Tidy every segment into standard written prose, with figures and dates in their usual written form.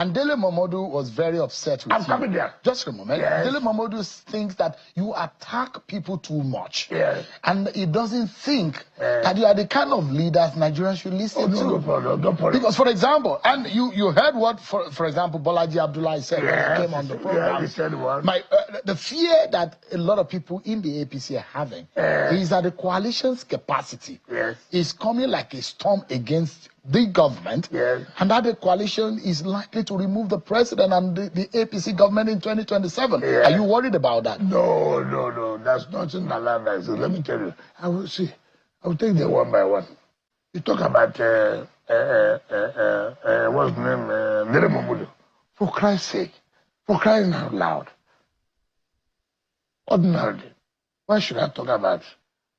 And Dele Momodu was very upset with I'm coming there. Just a moment. Yes. Dele Momodu thinks that you attack people too much. Yes. And he doesn't think that you are the kind of leaders Nigerians should listen to. No problem. Because, for example, and you heard what, for example, Bolaji Abdullahi said when he came on the program. Yeah, he said what? The fear that a lot of people in the APC are having is that the coalition's capacity is coming like a storm against the government, and that the coalition is likely to remove the president and the APC government in 2027. Are you worried about that? No. That's nothing like that. So let me tell you. I will take them one by one. You talk about what's the name? Dele Momodu. For Christ's sake, for crying out loud. Ordinarily, why should I talk about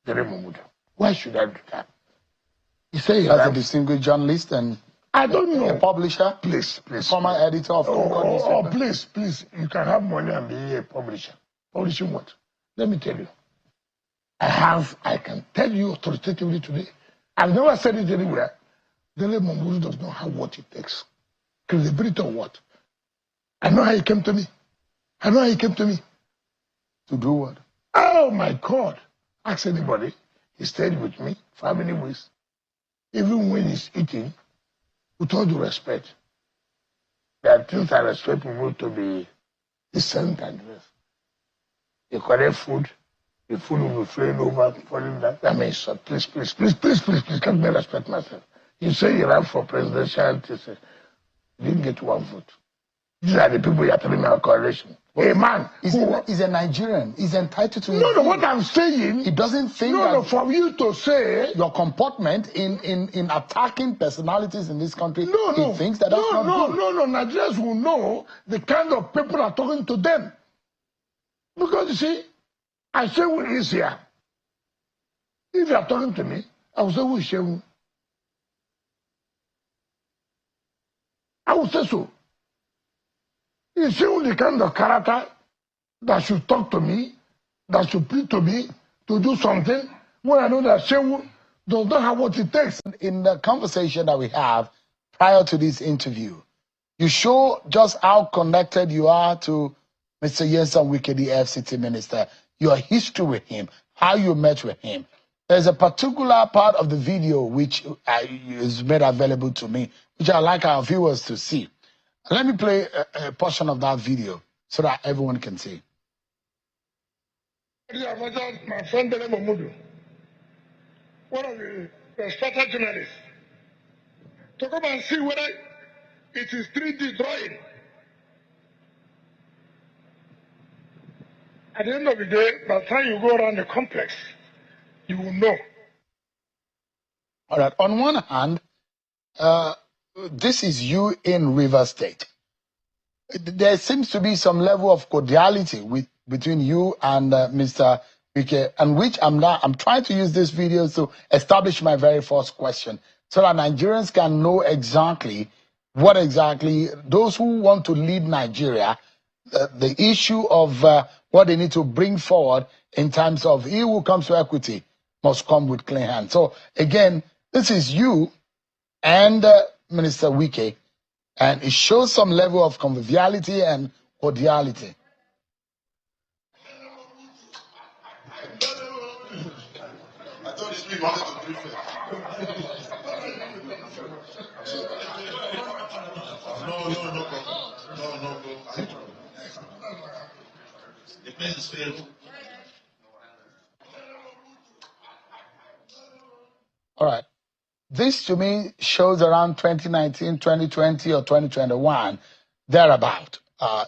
Dele Momodu? Why should I do that? You say as a distinguished journalist and I don't know. A publisher, please, former editor of please, you can have money and be a publisher. Publishing what? Let me tell you. I can tell you authoritatively today. I've never said it anywhere. Dele Momodu does not have what it takes. Credibility or what? I know how he came to me. To do what? Oh my God. Ask anybody. He stayed with me for how many weeks? Even when he's eating, with all due respect, there are things I respect people to be decent and dressed. You collect food, the food will be flowing over, falling down. I mean, so please, let me respect myself. You say you ran for presidential, you didn't get one vote. These are the people you are telling me our coalition. A man he's a Nigerian. He's entitled to. No, what I'm saying. He doesn't think. No, for you to say your comportment in attacking personalities in this country. He thinks that's not good. No. Nigerians will know the kind of people are talking to them. Because you see, I say who is here. If you are talking to me, I will say who is Shehu. I will say so. Is Shehu the kind of character that should talk to me, that should plead to me to do something when I know that Shehu does not have what it takes? In the conversation that we have prior to this interview, you show just how connected you are to Mr. Nyesom Wike, the FCT minister, your history with him, how you met with him. There's a particular part of the video which is made available to me, which I'd like our viewers to see. Let me play a portion of that video so that everyone can see. My friend Dele Momodu, one of the respected journalists, to come and see whether it is 3D drawing. At the end of the day, by the time you go around the complex, you will know. All right. On one hand, this is you in Rivers State. There seems to be some level of cordiality between you and Mr. Wike, and which I'm trying to use this video to establish my very first question, so that Nigerians can know exactly those who want to lead Nigeria, the issue of what they need to bring forward in terms of he who comes to equity must come with clean hands. So again, this is you and Minister Wike, and it shows some level of conviviality and cordiality. I thought you wanted to brief it. No. The place is filled. All right. This to me shows around 2019, 2020, or 2021, thereabout.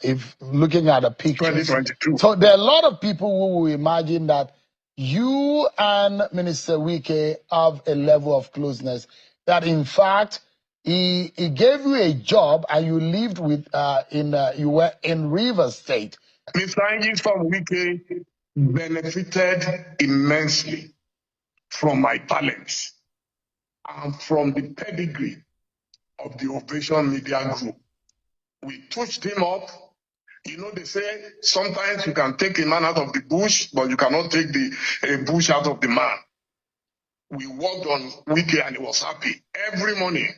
If looking at the pictures. 2022. So there are a lot of people who will imagine that you and Minister Wike have a level of closeness, that in fact he gave you a job and you lived with you were in Rivers State. Mr. Nyesom Wike benefited immensely from my talents and from the pedigree of the Operation Media Group. We touched him up. You know, they say sometimes you can take a man out of the bush, but you cannot take the bush out of the man. We worked on Wike and he was happy. Every morning,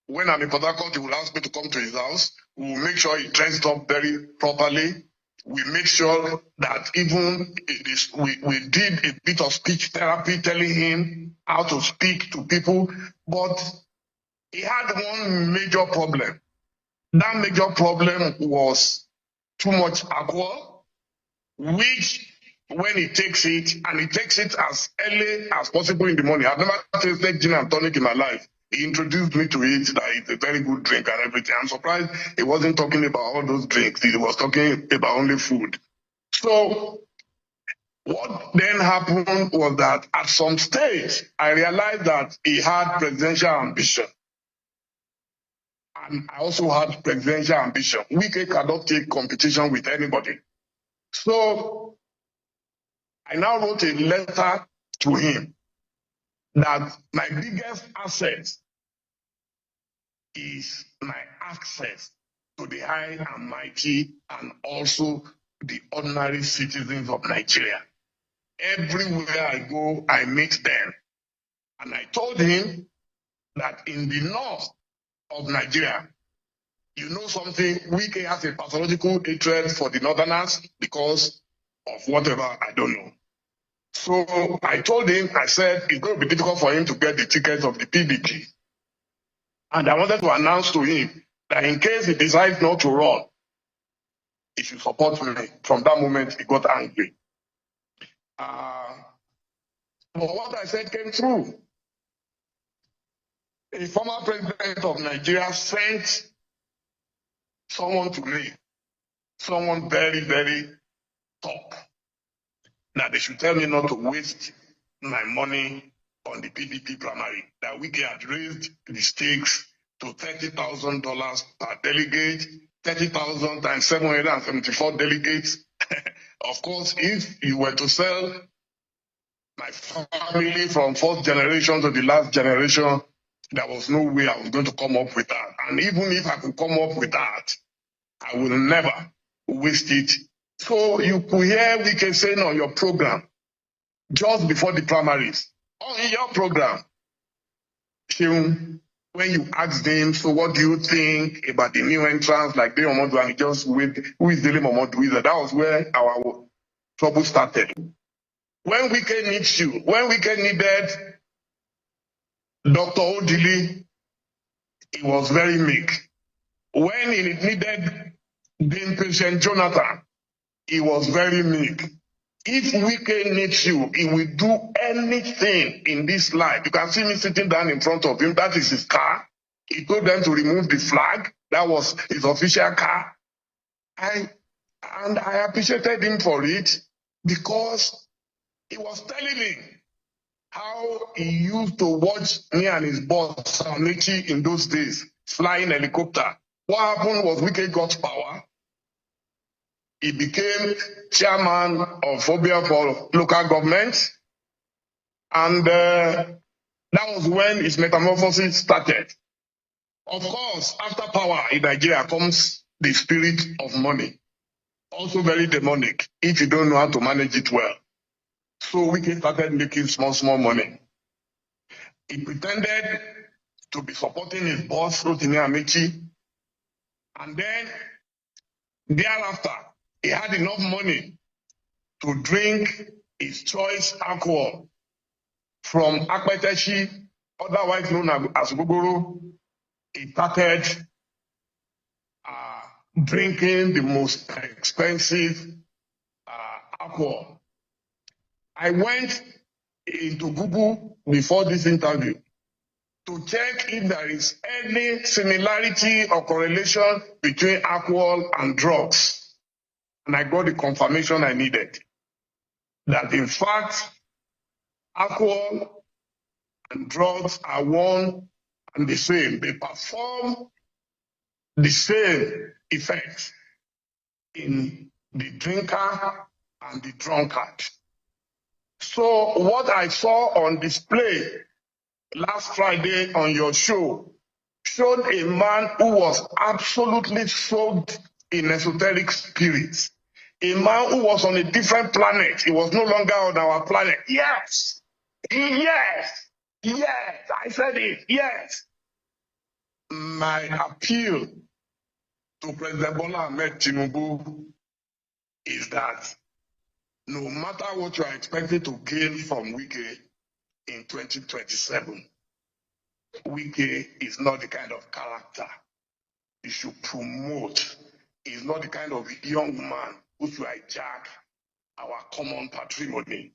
when I'm in Port Harcourt, he will ask me to come to his house We will make sure he dressed up very properly. We make sure that even we did a bit of speech therapy, telling him how to speak to people. But he had one major problem. That major problem was too much alcohol, which when he takes it, and he takes it as early as possible in the morning. I've never tasted gin and tonic in my life. He introduced me to it, that it's a very good drink and everything. I'm surprised he wasn't talking about all those drinks. He was talking about only food. So what then happened was that at some stage, I realized that he had presidential ambition. And I also had presidential ambition. Wike cannot take competition with anybody. So I now wrote a letter to him that my biggest asset is my access to the high and mighty and also the ordinary citizens of Nigeria. Everywhere I go, I meet them. And I told him that in the north of Nigeria, you know something, Wike has a pathological hatred for the northerners because of whatever, I don't know. So I told him, I said, it's going to be difficult for him to get the ticket of the PDP. And I wanted to announce to him that in case he decides not to run, he should support me. From that moment, he got angry. But what I said came true. A former president of Nigeria sent someone to me, someone very, very top, that they should tell me not to waste my money on the PDP primary, that Wike had raised the stakes to $30,000 per delegate, 30,000 times 774 delegates. Of course, if you were to sell my family from first generation to the last generation, there was no way I was going to come up with that. And even if I could come up with that, I will never waste it. So you could hear Wike saying on your program, just before the primaries, on your program, when you asked him, so what do you think about the new entrants like Dele Momodu, and he just went, who is Dele Momodu? That was where our trouble started. When Wike needs you, when Wike needed Dr. Odili, he was very meek. When he needed the inpatient Jonathan, he was very meek. If Wike needs you, he will do anything in this life. You can see me sitting down in front of him. That is his car. He told them to remove the flag. That was his official car. And I appreciated him for it because he was telling me how he used to watch me and his boss, Amici, in those days, flying helicopter. What happened was Wike got power. He became chairman of Phobia for local government. And that was when his metamorphosis started. Of course, after power in Nigeria comes the spirit of money. Also very demonic if you don't know how to manage it well. So Wike started making small money. He pretended to be supporting his boss, Rotimi Amici. And then, thereafter, he had enough money to drink his choice alcohol from Akpeteshi, otherwise known as Gogoro. He started drinking the most expensive alcohol. I went into Google before this interview to check if there is any similarity or correlation between alcohol and drugs. And I got the confirmation I needed. That in fact, alcohol and drugs are one and the same. They perform the same effects in the drinker and the drunkard. So what I saw on display last Friday on your show showed a man who was absolutely soaked in esoteric spirits. A man who was on a different planet. He was no longer on our planet. Yes. Yes. Yes. I said it. Yes. My appeal to President Bola Ahmed Tinubu is that no matter what you are expecting to gain from Wike in 2027, Wike is not the kind of character you should promote. He's not the kind of young man who should hijack our common patrimony.